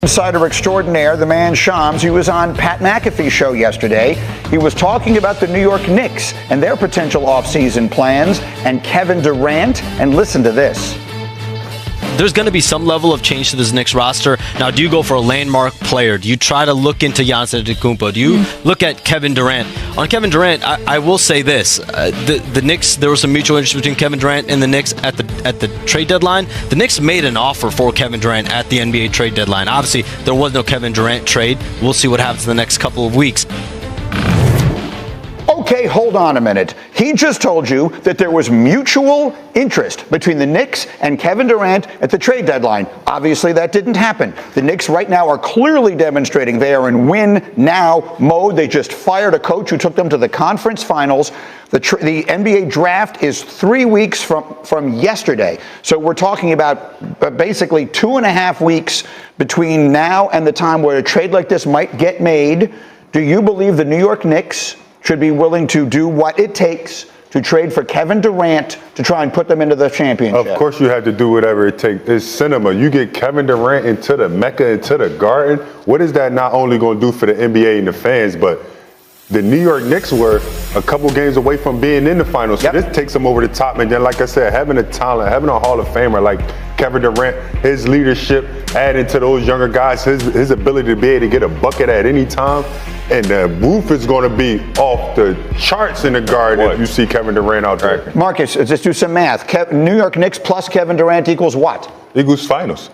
Insider extraordinaire, the man Shams, he was on Pat McAfee's show yesterday. He was talking about the New York Knicks and their potential offseason plans and Kevin Durant. And listen to this. There's going to be some level of change to this Knicks roster. Now, do you go for a landmark player? Do you try to look into Giannis Antetokounmpo? Do you look at Kevin Durant? On Kevin Durant, I will say this. The Knicks, there was some mutual interest between Kevin Durant and the Knicks at the trade deadline. The Knicks made an offer for Kevin Durant at the NBA trade deadline. Obviously, there was no Kevin Durant trade. We'll see what happens in the next couple of weeks. Okay, hold on a minute. He just told you that there was mutual interest between the Knicks and Kevin Durant at the trade deadline. Obviously, that didn't happen. The Knicks right now are clearly demonstrating they are in win-now mode. They just fired a coach who took them to the conference finals. The NBA draft is 3 weeks from yesterday. So we're talking about basically 2.5 weeks between now and the time where a trade like this might get made. Do you believe the New York Knicks should be willing to do what it takes to trade for Kevin Durant to try and put them into the championship? Of course you have to do whatever it takes. It's cinema. You get Kevin Durant into the Mecca, into the Garden. What is that not only going to do for the NBA and the fans, but the New York Knicks were a couple games away from being in the finals. So this takes them over the top. And then, like I said, having a talent, having a Hall of Famer like Kevin Durant, his leadership, adding to those younger guys, his ability to be able to get a bucket at any time. And the roof is going to be off the charts in the Garden if you see Kevin Durant out there. Marcus, let's just do some math. New York Knicks plus Kevin Durant equals what? Equals finals.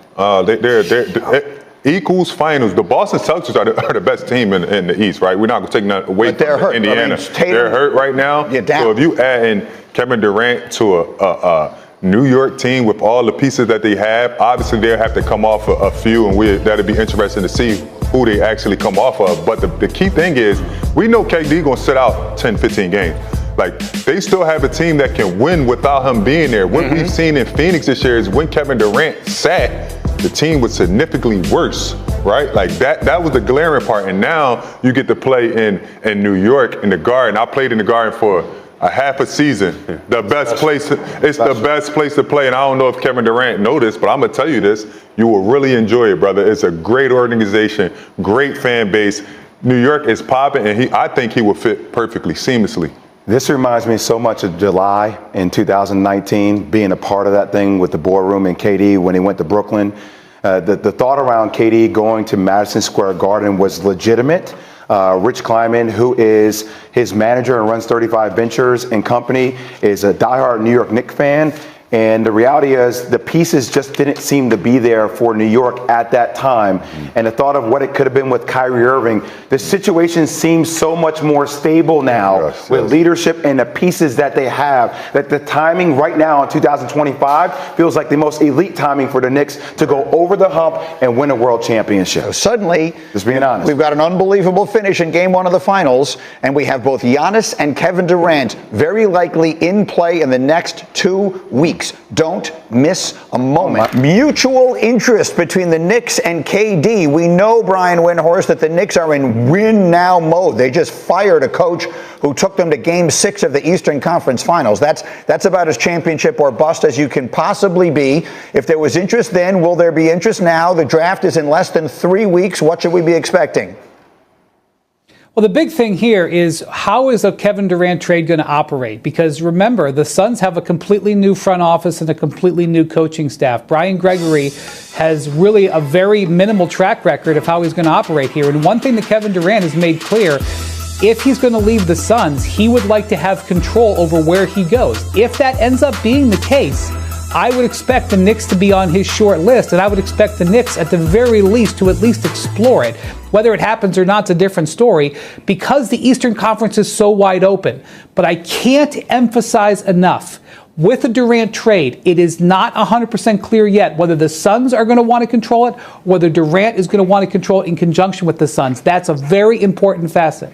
Equals finals. The Boston Celtics are the best team in the East, right? We're not going to take nothing away from Indiana. They're hurt right now. So if you add in Kevin Durant to a New York team with all the pieces that they have, obviously they'll have to come off a few, and that'll be interesting to see who they actually come off of. But the key thing is, we know KD going to sit out 10, 15 games. Like, they still have a team that can win without him being there. What we've seen in Phoenix this year is when Kevin Durant sat, the team was significantly worse, right? Like, that was the glaring part. And now you get to play in New York in the Garden. I played in the Garden for a half a season. The best place, it's the best place to play. And I don't know if Kevin Durant noticed, but I'm going to tell you this. You will really enjoy it, brother. It's a great organization, great fan base. New York is popping, and I think he will fit perfectly, seamlessly. This reminds me so much of July in 2019, being a part of that thing with the boardroom and KD when he went to Brooklyn. The thought around KD going to Madison Square Garden was legitimate. Rich Kleiman, who is his manager and runs 35 Ventures and Company, is a diehard New York Knicks fan. And the reality is the pieces just didn't seem to be there for New York at that time. And the thought of what it could have been with Kyrie Irving, the situation seems so much more stable now with leadership and the pieces that they have, that the timing right now in 2025 feels like the most elite timing for the Knicks to go over the hump and win a world championship. So suddenly, just being honest, we've got an unbelievable finish in Game 1 of the finals, and we have both Giannis and Kevin Durant very likely in play in the next 2 weeks. Don't miss a moment. Mutual interest between the Knicks and KD. We know, Brian Windhorst, that the Knicks are in win-now mode. They just fired a coach who took them to Game 6 of the Eastern Conference Finals. That's about as championship or bust as you can possibly be. If there was interest then, will there be interest now? The draft is in less than 3 weeks. What should we be expecting? Well, the big thing here is how is a Kevin Durant trade going to operate? Because remember, the Suns have a completely new front office and a completely new coaching staff. Brian Gregory has really a very minimal track record of how he's going to operate here. And one thing that Kevin Durant has made clear, if he's going to leave the Suns, he would like to have control over where he goes. If that ends up being the case, I would expect the Knicks to be on his short list, and I would expect the Knicks at the very least to at least explore it. Whether it happens or not is a different story because the Eastern Conference is so wide open. But I can't emphasize enough, with the Durant trade, it is not 100% clear yet whether the Suns are going to want to control it, or whether Durant is going to want to control it in conjunction with the Suns. That's a very important facet.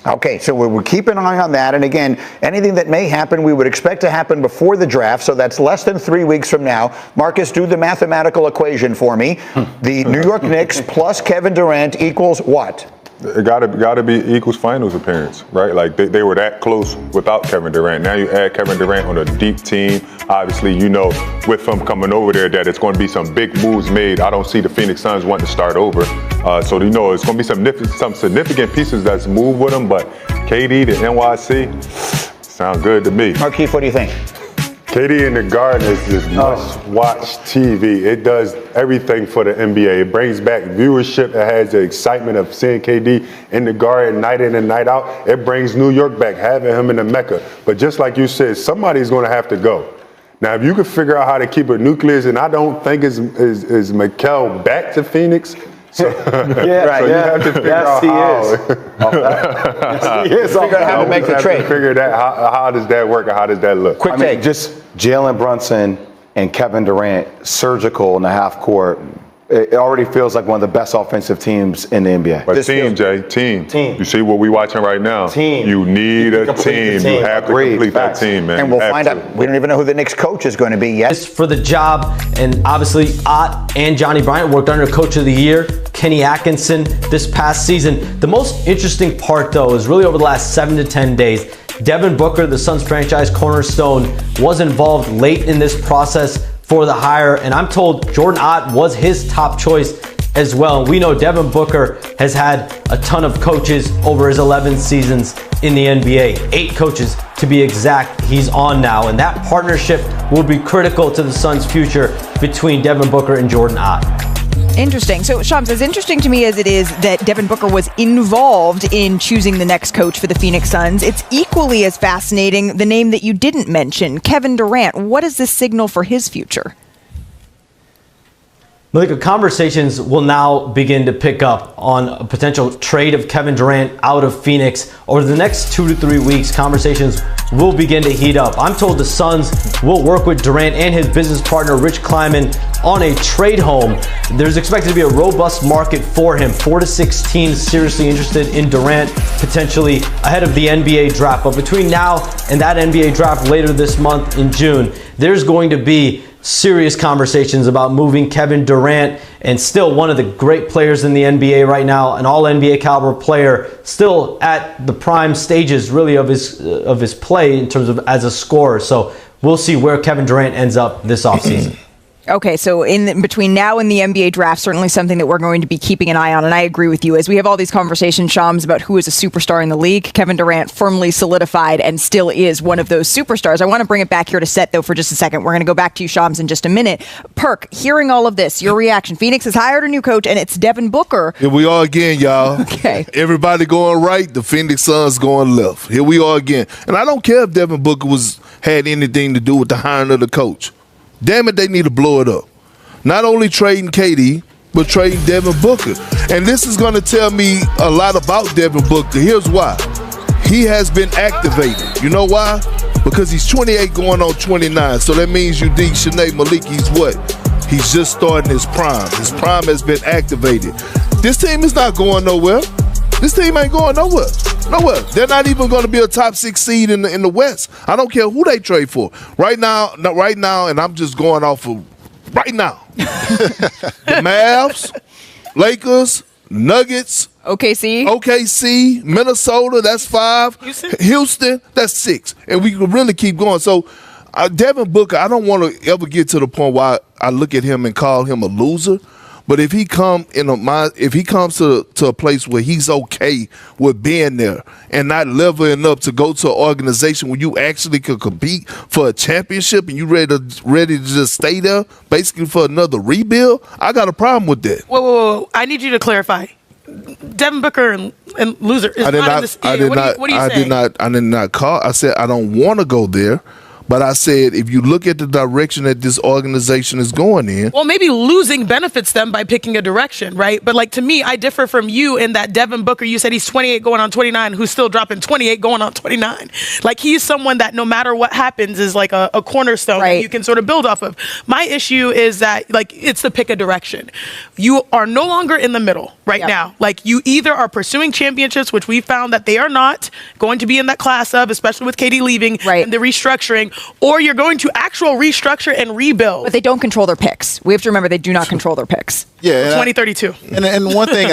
Okay, so we'll keep an eye on that. And again, anything that may happen, we would expect to happen before the draft. So that's less than 3 weeks from now. Marcus, do the mathematical equation for me. The New York Knicks plus Kevin Durant equals what? It gotta be Eagles finals appearance, right? Like they were that close without Kevin Durant. Now you add Kevin Durant on a deep team. Obviously, you know, with him coming over there, that it's going to be some big moves made. I don't see the Phoenix Suns wanting to start over. So you know, it's going to be some significant pieces that's moved with him. But KD to NYC, sound good to me. Markeith, what do you think? KD in the Garden is this must-watch TV. It does everything for the NBA. It brings back viewership. It has the excitement of seeing KD in the Garden night in and night out. It brings New York back, having him in the Mecca. But just like you said, somebody's going to have to go. Now, if you can figure out how to keep a nucleus, and I don't think is Mikal back to Phoenix. So, right. So you have to figure out how. He is. Figure out how to make the trade. Figure that. How does that work, or how does that look? Quick take. Just Jalen Brunson and Kevin Durant, surgical in the half court. It already feels like one of the best offensive teams in the NBA. But team. You see what we're watching right now? Team. You need a team. You have to complete that team, man. And we'll find out. We don't even know who the Knicks coach is going to be yet. For the job, and obviously Ott and Johnny Bryant worked under Coach of the Year, Kenny Atkinson, this past season. The most interesting part, though, is really over the last 7 to 10 days. Devin Booker, the Suns franchise cornerstone, was involved late in this process for the hire, and I'm told Jordan Ott was his top choice as well. We know Devin Booker has had a ton of coaches over his 11 seasons in the NBA. 8 coaches to be exact, he's on now, and that partnership will be critical to the Suns' future between Devin Booker and Jordan Ott. Interesting. So, Shams, as interesting to me as it is that Devin Booker was involved in choosing the next coach for the Phoenix Suns, it's equally as fascinating the name that you didn't mention, Kevin Durant. What does this signal for his future? Malika, conversations will now begin to pick up on a potential trade of Kevin Durant out of Phoenix. Over the next 2 to 3 weeks, conversations will begin to heat up. I'm told the Suns will work with Durant and his business partner, Rich Kleiman, on a trade home. There's expected to be a robust market for him. 4 to 6 teams seriously interested in Durant, potentially ahead of the NBA draft. But between now and that NBA draft later this month in June, there's going to be serious conversations about moving Kevin Durant, and still one of the great players in the NBA right now, an all-NBA caliber player, still at the prime stages really of his play in terms of as a scorer. So we'll see where Kevin Durant ends up this offseason. Okay, so in between now and the NBA draft, certainly something that we're going to be keeping an eye on. And I agree with you. As we have all these conversations, Shams, about who is a superstar in the league, Kevin Durant firmly solidified and still is one of those superstars. I want to bring it back here to Set, though, for just a second. We're going to go back to you, Shams, in just a minute. Perk, hearing all of this, your reaction. Phoenix has hired a new coach, and it's Devin Booker. Here we are again, y'all. Okay. Everybody going right, the Phoenix Suns going left. Here we are again. And I don't care if Devin Booker had anything to do with the hiring of the coach. Damn it, they need to blow it up. Not only trading KD, but trading Devin Booker. And this is going to tell me a lot about Devin Booker. Here's why. He has been activated. You know why? Because he's 28 going on 29. So that means Shanae Malik, he's what? He's just starting his prime. His prime has been activated. This team is not going nowhere. This team ain't going nowhere. Nowhere. They're not even going to be a top 6 seed in the West. I don't care who they trade for. Right now, and I'm just going off of right now. The Mavs, Lakers, Nuggets, OKC, Minnesota, that's 5. Houston, that's 6. And we can really keep going. So Devin Booker, I don't want to ever get to the point where I look at him and call him a loser. But if he comes to a place where he's okay with being there and not leveling up to go to an organization where you actually could compete for a championship and you ready to just stay there basically for another rebuild, I got a problem with that. Whoa. I need you to clarify. Devin Booker and loser is not in this. What are you saying? I did not call. I said I don't want to go there. But I said, if you look at the direction that this organization is going in. Well, maybe losing benefits them by picking a direction, right? But like to me, I differ from you in that Devin Booker, you said he's 28 going on 29, who's still dropping 28 going on 29. Like he's someone that no matter what happens is like a cornerstone that you can sort of build off of. My issue is that like it's the pick a direction. You are no longer in the middle right now. Like you either are pursuing championships, which we found that they are not going to be in that class of, especially with KD leaving and the restructuring, or you're going to actual restructure and rebuild. But they don't control their picks. We have to remember they do not control their picks. Yeah, 2032. And one thing,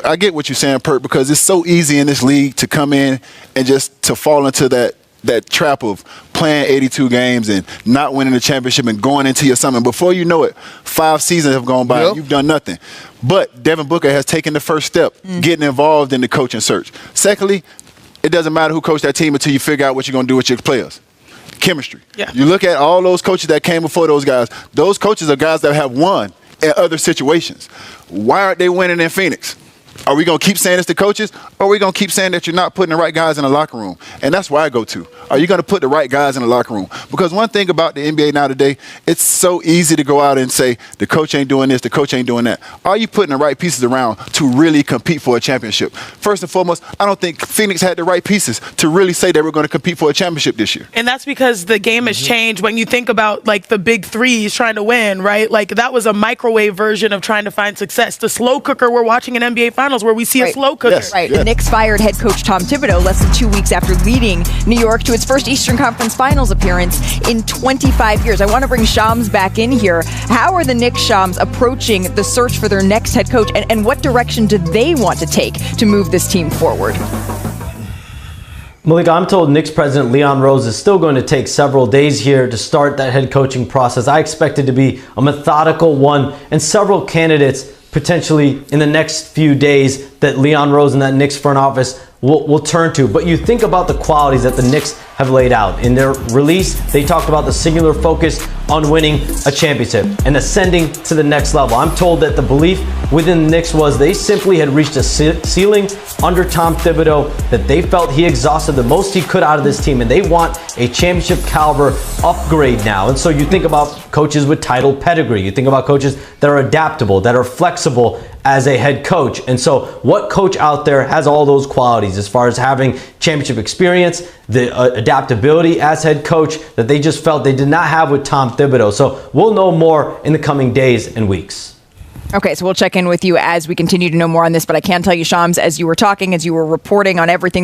I get what you're saying, Perk, because it's so easy in this league to come in and just to fall into that trap of playing 82 games and not winning the championship and going into your summer. Before you know it, 5 seasons have gone by and you've done nothing. But Devin Booker has taken the first step, getting involved in the coaching search. Secondly, it doesn't matter who coached that team until you figure out what you're going to do with your players. Chemistry. Yeah. You look at all those coaches that came before those guys. Those coaches are guys that have won in other situations. Why aren't they winning in Phoenix? Are we going to keep saying this to coaches, or are we going to keep saying that you're not putting the right guys in the locker room? And that's where I go to. Are you going to put the right guys in the locker room? Because one thing about the NBA now today, it's so easy to go out and say, the coach ain't doing this, the coach ain't doing that. Are you putting the right pieces around to really compete for a championship? First and foremost, I don't think Phoenix had the right pieces to really say they were going to compete for a championship this year. And that's because the game has changed when you think about like the big threes trying to win, right? Like that was a microwave version of trying to find success. The slow cooker we're watching in NBA Finals where we see a slow cooker. Yes. Right. The Knicks fired head coach Tom Thibodeau less than 2 weeks after leading New York to its first Eastern Conference Finals appearance in 25 years. I want to bring Shams back in here. How are the Knicks, Shams, approaching the search for their next head coach, and what direction do they want to take to move this team forward? Malika, I'm told Knicks president Leon Rose is still going to take several days here to start that head coaching process. I expect it to be a methodical one, and several candidates potentially in the next few days that Leon Rose and that Knicks front office will turn to. But you think about the qualities that the Knicks have laid out. In their release, they talked about the singular focus on winning a championship and ascending to the next level. I'm told that the belief within the Knicks was they simply had reached a ceiling under Tom Thibodeau, that they felt he exhausted the most he could out of this team, and they want a championship caliber upgrade now. And so you think about coaches with title pedigree. You think about coaches that are adaptable, that are flexible as a head coach. And so what coach out there has all those qualities as far as having championship experience, the adaptability as head coach that they just felt they did not have with Tom Thibodeau? So we'll know more in the coming days and weeks. Okay, so we'll check in with you as we continue to know more on this, but I can tell you, Shams, as you were talking, as you were reporting on everything that